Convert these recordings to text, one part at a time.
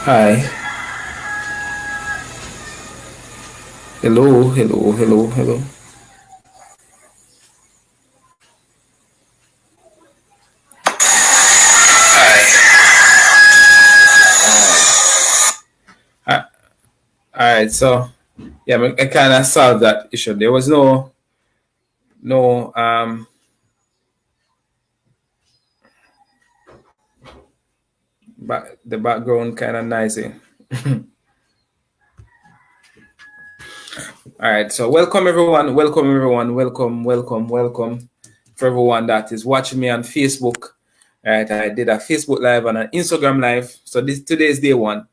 Hi. Hello, hello, hello, hello. Uh, all right, so yeah, I kind of solved that issue. There was no the background kind of noisy. All right, so welcome everyone, welcome everyone, welcome for everyone that is watching me on Facebook. All right, I did a Facebook live and an Instagram live. So this today is day one.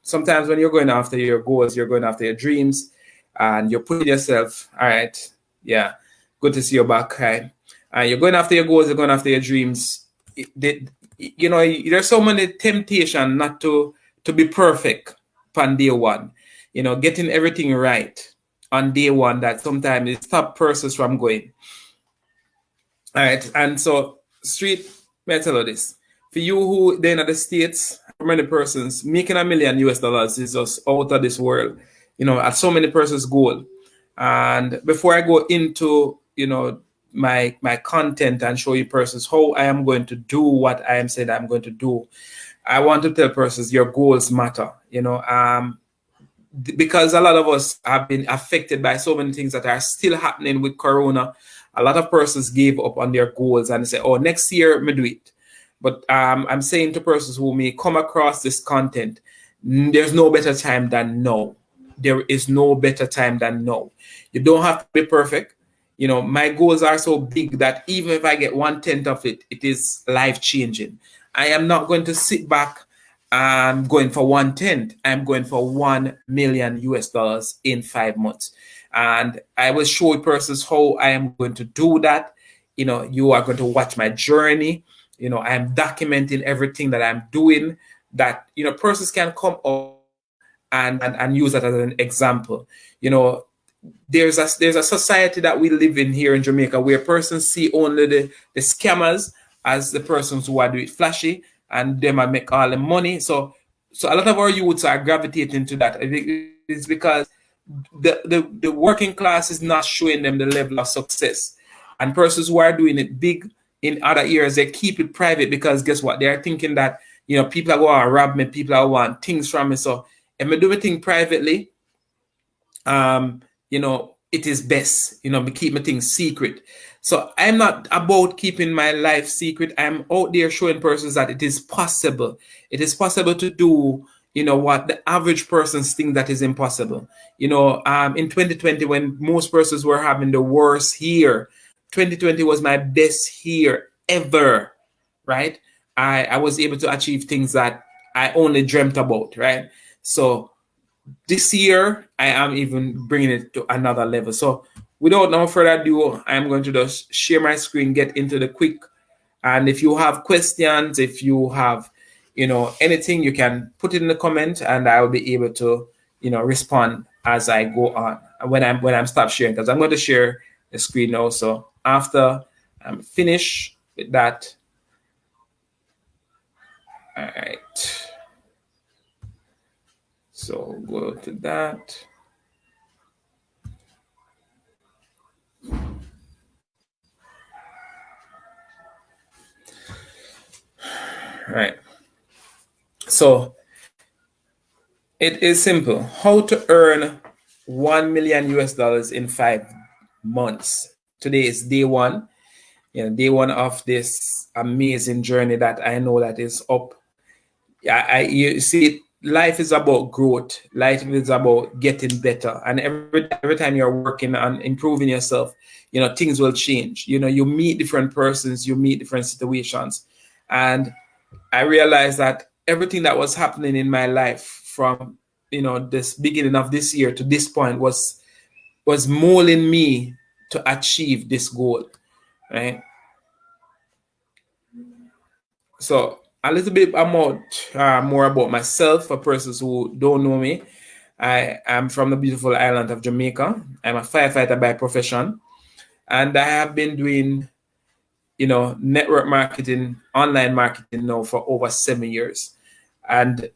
Sometimes when you're going after your goals, you're going after your dreams, and you're putting yourself. All right, yeah, good to see you back. Right, and you're going after your goals, you're going after your dreams. There's so many temptation not to be perfect on day one, getting everything right on day one, that sometimes it stops persons from going. All right. And so, street, may I tell you this? For you who then at the States, for many persons, making $1 million is just out of this world, at so many persons' goal. And before I go into, my content and show you persons how I am going to do what I am saying I'm going to do, I want to tell persons your goals matter. Because a lot of us have been affected by so many things that are still happening with Corona. A lot of persons gave up on their goals and say, "Oh, next year, me do it." But I'm saying to persons who may come across this content, there's no better time than now. There is no better time than now. You don't have to be perfect. My goals are so big that even if I get 1/10 of it, it is life changing. I am not going to sit back. I'm going for 1/10. I'm going for $1 million in 5 months. And I will show persons how I am going to do that. You are going to watch my journey. I'm documenting everything that I'm doing, that, persons can come up and use that as an example. There's a society that we live in here in Jamaica where persons see only the scammers as the persons who are doing flashy, and them are make all the money. So a lot of our youths are gravitating to that. It's because the working class is not showing them the level of success, and persons who are doing it big in other areas, they keep it private, because guess what? They're thinking that, people are going to rob me, people are want things from me. So if I do my thing privately, it is best, me keep my things secret. So I'm not about keeping my life secret. I'm out there showing persons that it is possible. It is possible to do, what the average persons think that is impossible. In 2020, when most persons were having the worst year, 2020 was my best year ever, right? I was able to achieve things that I only dreamt about, right? So this year I am even bringing it to another level. So without no further ado, I'm going to just share my screen, get into the quick. And if you have questions, if you have, anything, you can put it in the comment, and I will be able to, respond as I go on. And when I'm stop sharing, because I'm going to share the screen now. So after I'm finished with that, all right. So go to that. All right. So it is simple. How to earn $1 million in 5 months. Today is day one. Day one of this amazing journey that I know that is up. You see, life is about growth. Life is about getting better, and every time you're working on improving yourself, things will change. You meet different persons, you meet different situations, and I realized that everything that was happening in my life from, this beginning of this year to this point was molding me to achieve this goal, right? So a little bit about more about myself for persons who don't know me. I am from the beautiful island of Jamaica. I'm a firefighter by profession, and I have been doing, network marketing, online marketing now for over 7 years. And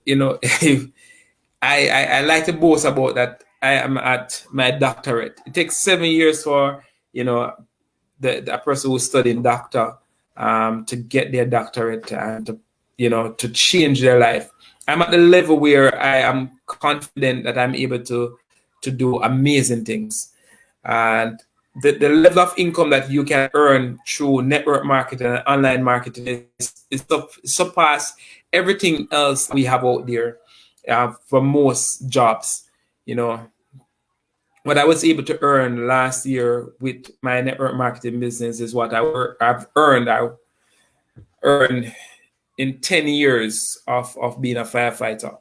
I like to boast about that. I am at my doctorate. It takes 7 years for the person who's studying doctor to get their doctorate and to change their life. I'm at the level where I am confident that I'm able to do amazing things. And the level of income that you can earn through network marketing and online marketing is surpass everything else we have out there for most jobs. What I was able to earn last year with my network marketing business is what I've earned. I earned in 10 years of being a firefighter.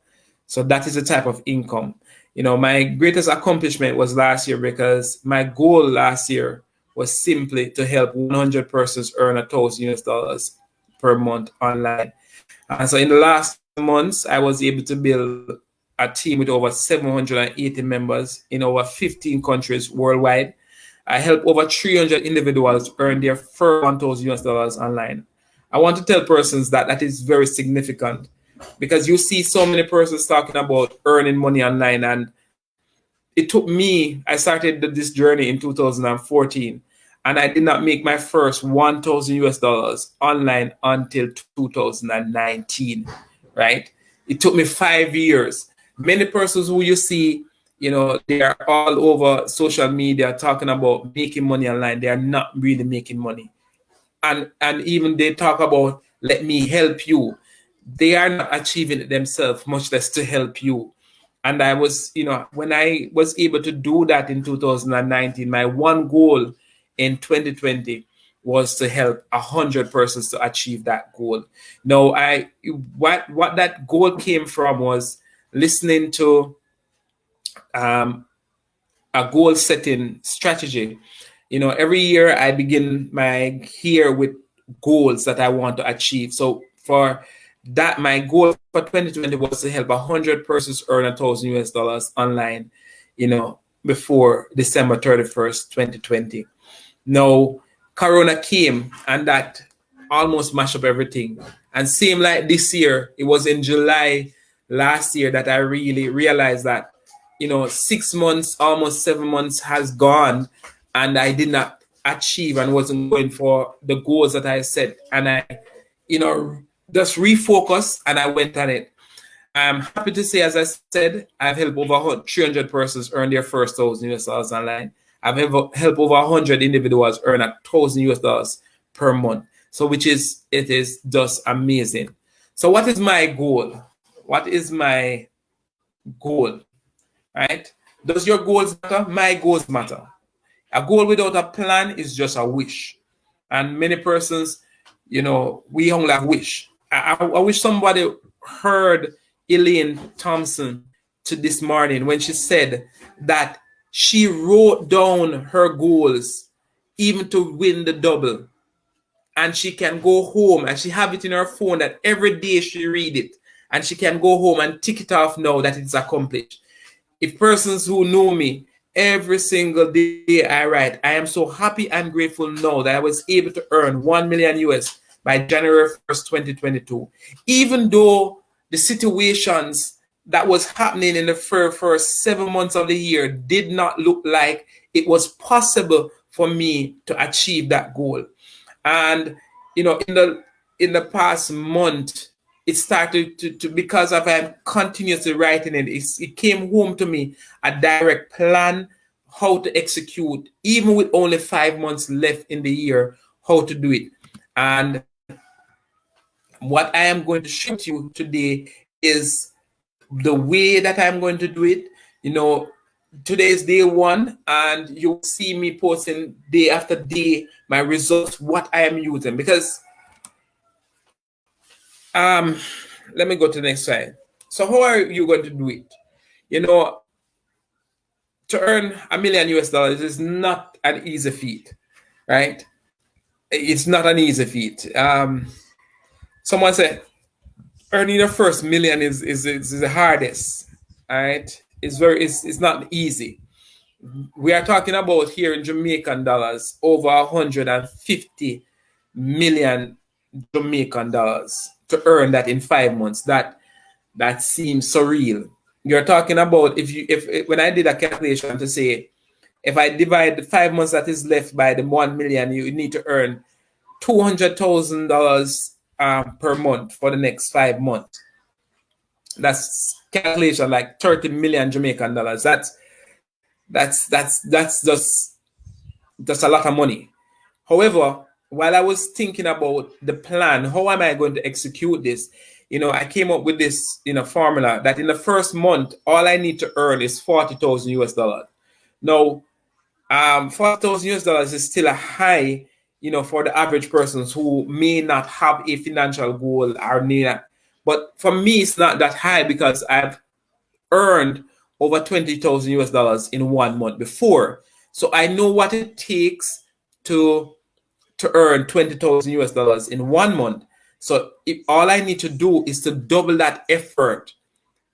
So that is the type of income. My greatest accomplishment was last year because my goal last year was simply to help 100 persons earn $1,000 per month online. And so in the last months, I was able to build a team with over 780 members in over 15 countries worldwide. I helped over 300 individuals earn their first $1,000 online. I want to tell persons that that is very significant because you see so many persons talking about earning money online. And it took me, I started this journey in 2014, and I did not make my first $1,000 online until 2019, right? It took me 5 years. Many persons who you see, they are all over social media talking about making money online. They are not really making money. And even they talk about, let me help you. They are not achieving it themselves, much less to help you. And I was, when I was able to do that in 2019, my one goal in 2020 was to help 100 persons to achieve that goal. Now, what that goal came from was listening to a goal setting strategy. Every year I begin my year with goals that I want to achieve. So for that, my goal for 2020 was to help 100 persons earn $1,000 online, before December 31st, 2020. Now, Corona came and that almost mashed up everything. And same like this year, it was in July last year that I really realized that, 6 months, almost 7 months has gone, and I did not achieve and wasn't going for the goals that I set. And I, just refocused and I went on it. I'm happy to say, as I said, I've helped over 300 persons earn their first $1,000 online. I've helped over 100 individuals earn $1,000 per month. So it is just amazing. So what is my goal? What is my goal? Right? Does your goals matter? My goals matter. A goal without a plan is just a wish. And many persons, we only have wish. I wish somebody heard Elaine Thompson to this morning when she said that she wrote down her goals even to win the double. And she can go home and she have it in her phone that every day she read it. And she can go home and tick it off now that it's accomplished. If persons who know me, every single day I write, I am so happy and grateful now that I was able to earn 1 million US by January 1st, 2022. Even though the situations that was happening in the first 7 months of the year did not look like it was possible for me to achieve that goal. And, in the past month, it started to because of I'm continuously writing it, it came home to me a direct plan how to execute, even with only 5 months left in the year, how to do it. And what I am going to show you today is the way that I'm going to do it. Today is day one, and you'll see me posting day after day my results, what I am using. Because let me go to the next slide. So how are you going to do it? To earn $1 million US is not an easy feat, right? It's not an easy feat. Someone said earning your first million is the hardest. All right, it's not easy. We are talking about here in Jamaican dollars over 150 million Jamaican dollars to earn that in 5 months. That that seems surreal. You're talking about if when I did a calculation to say if I divide the 5 months that is left by the 1 million, you need to earn $200,000 per month for the next 5 months. That's calculation like 30 million Jamaican dollars. That's just a lot of money. However, while I was thinking about the plan, how am I going to execute this? I came up with this formula that in the first month, all I need to earn is 40,000 US dollars. Now, 40,000 US dollars is still a high, for the average persons who may not have a financial goal or need that. But for me, it's not that high because I've earned over 20,000 US dollars in 1 month before. So I know what it takes to earn 20,000 US dollars in 1 month. So if all I need to do is to double that effort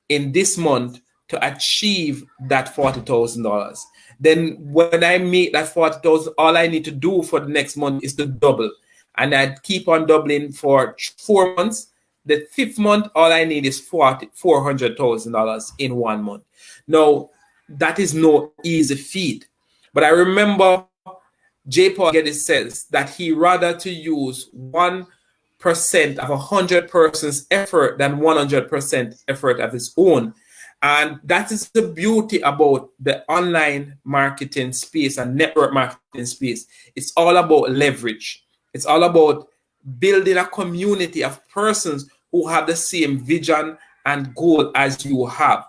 in this month to achieve that $40,000. Then when I make that 40,000, all I need to do for the next month is to double. And I'd keep on doubling for 4 months. The 5th month, all I need is $400,000 in 1 month. Now, that is no easy feat. But I remember J. Paul Getty says that he rather to use 1% of 100 persons' effort than 100% effort of his own. And that is the beauty about the online marketing space and network marketing space. It's all about leverage. It's all about building a community of persons who have the same vision and goal as you have.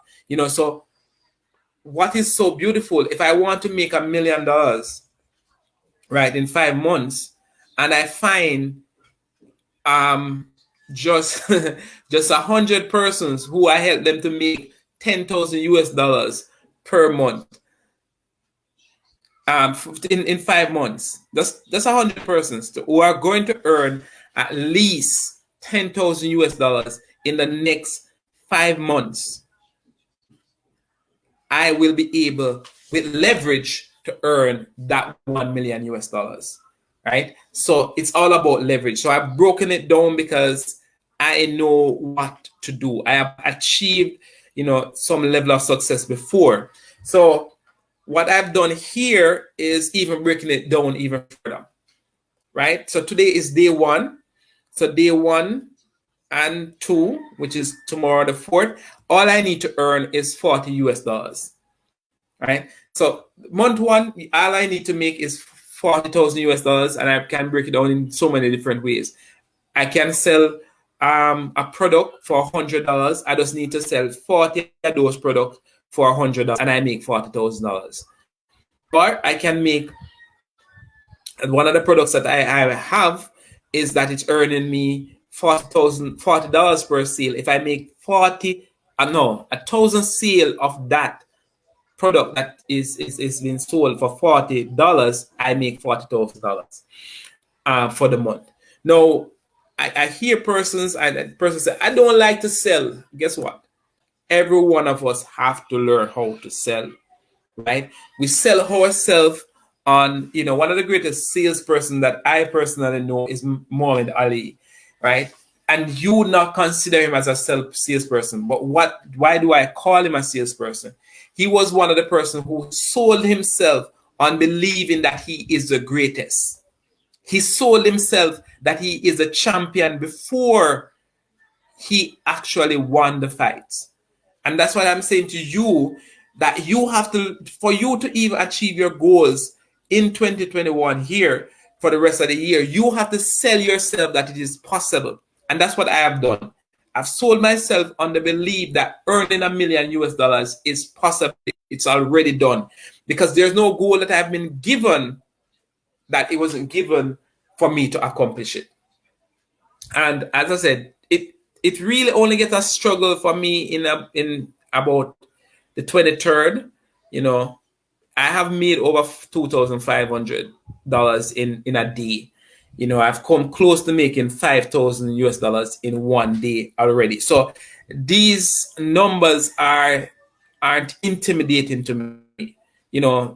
So what is so beautiful, if I want to make $1 million, right, in 5 months, and I find just 100 persons who I help them to make 10,000 US dollars per month in 5 months. That's 100 persons who are going to earn at least 10,000 US dollars in the next 5 months. I will be able, with leverage, to earn that 1 million US dollars. Right? So it's all about leverage. So I've broken it down because I know what to do. I have achieved, some level of success before. So what I've done here is even breaking it down even further. Right? So today is day 1. So day 1 and 2, which is tomorrow the 4th, all I need to earn is 40 US dollars. Right? So month 1, all I need to make is 40,000 US dollars, and I can break it down in so many different ways. I can sell a product for $100. I just need to sell 40 of those products for $100, and I make $40,000. Or I can make, one of the products that I have is that it's earning me $40 per sale. If I make 1,000 sale of that product that is being sold for $40, I make $40,000 for the month. Now, I hear persons say, I don't like to sell. Guess what? Every one of us have to learn how to sell, right? We sell ourselves on, one of the greatest salesperson that I personally know is Muhammad Ali, right? And you would not consider him as a salesperson, but why do I call him a salesperson? He was one of the persons who sold himself on believing that he is the greatest. He sold himself that he is a champion before he actually won the fight. And that's what I'm saying to you, that you have to, for you to even achieve your goals in 2021 here for the rest of the year, you have to sell yourself that it is possible. And that's what I have done. I've sold myself on the belief that earning $1 million US dollars is possible. It's already done, because there's no goal that I've been given that it wasn't given for me to accomplish it. And as I said, it really only gets a struggle for me in about the 23rd. I have made over $2,500 in a day. I've come close to making 5,000 US dollars in 1 day already. So these numbers aren't intimidating to me.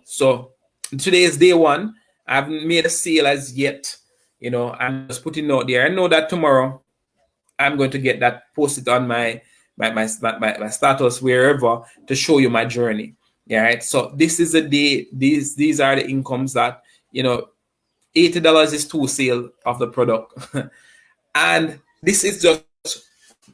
So today is day 1. I haven't made a sale as yet. I'm just putting it out there. I know that tomorrow I'm going to get that posted on my my status wherever to show you my journey. Yeah, right. So this is the day. These are the incomes that, you know, $80 is 2 sale of the product, and this is just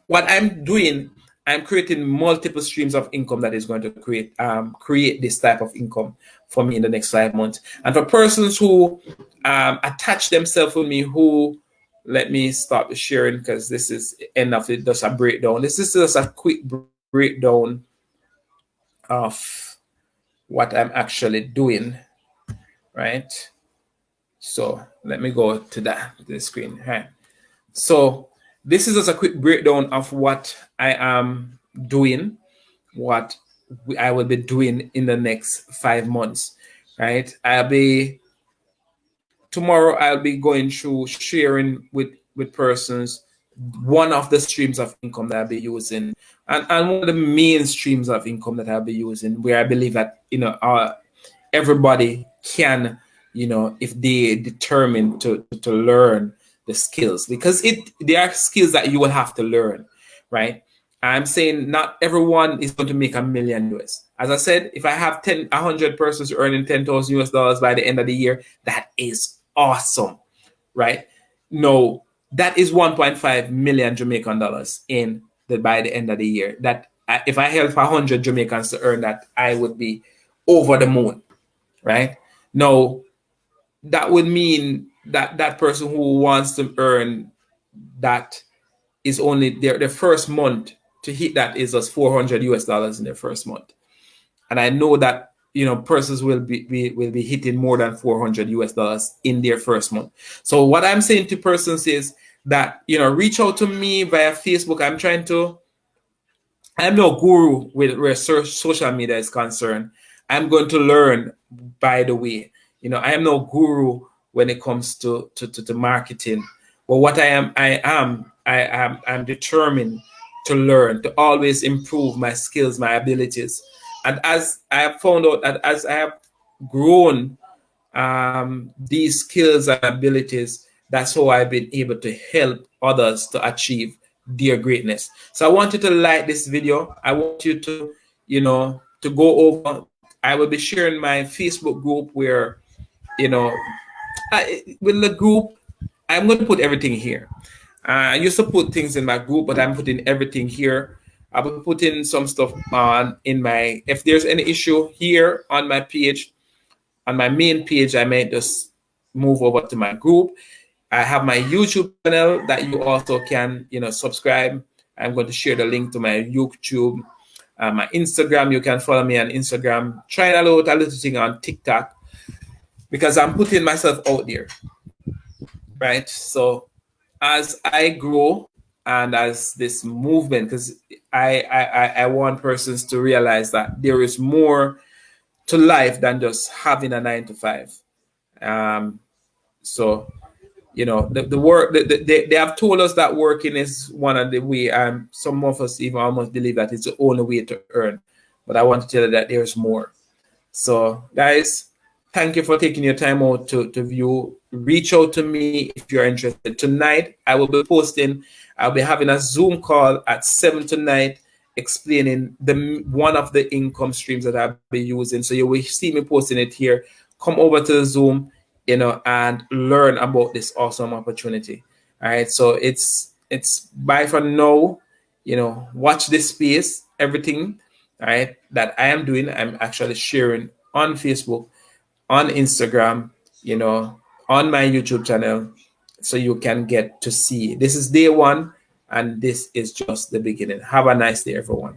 what I'm doing. I'm creating multiple streams of income that is going to create this type of income for me in the next 5 months. And for persons who attach themselves with me, who, let me stop sharing because this is end of it, just a breakdown. This is just a quick breakdown of what I'm actually doing, right? So let me go to the screen, right? So this is just a quick breakdown of what I am doing, what I will be doing in the next 5 months, right? Tomorrow I'll be going through sharing with persons one of the streams of income that I'll be using, and one of the main streams of income that I'll be using, where I believe that, you know, everybody can, you know, if they determine to learn the skills, because there are skills that you will have to learn, right? I'm saying not everyone is going to make $1 million US. As I said, if I have 100 persons earning 10,000 US dollars by the end of the year, that is awesome, right? No, that is 1.5 million Jamaican dollars by the end of the year. That if I help 100 Jamaicans to earn that, I would be over the moon, right? No, that would mean that that person who wants to earn that is only their first month to hit that is just 400 US dollars in their first month. And I know that, you know, persons will be hitting more than 400 US dollars in their first month. So what I'm saying to persons is that, you know, reach out to me via Facebook. I'm no guru where social media is concerned. I'm going to learn by the way. You know, I am no guru when it comes to marketing. But what I'm determined to learn, to always improve my skills, my abilities. And as I have found out that as I have grown these skills and abilities, that's how I've been able to help others to achieve their greatness. So I want you to like this video. I want you to, you know, to go over. I will be sharing my Facebook group where, you know, with the group, I'm going to put everything here. I used to put things in my group, but I'm putting everything here. I will put in some stuff if there's any issue here on my page, on my main page, I may just move over to my group. I have my YouTube channel that you also can, you know, subscribe. I'm going to share the link to my YouTube, my Instagram. You can follow me on Instagram. Trying a little thing on TikTok because I'm putting myself out there, right? So as I grow and as this movement, because I want persons to realize that there is more to life than just having a 9 to 5. So, you know, the work, they have told us that working is one of the way, some of us even almost believe that it's the only way to earn. But I want to tell you that there's more. So, guys, thank you for taking your time out to view. Reach out to me if you're interested. Tonight, I'll be having a Zoom call at 7 tonight, explaining one of the income streams that I'll be using. So you will see me posting it here. Come over to the Zoom, you know, and learn about this awesome opportunity. All right. So it's bye for now. You know, watch this space, everything, all right, that I am doing. I'm actually sharing on Facebook, on Instagram, you know, on my YouTube channel, so you can get to see. This is day one, and this is just the beginning. Have a nice day, everyone.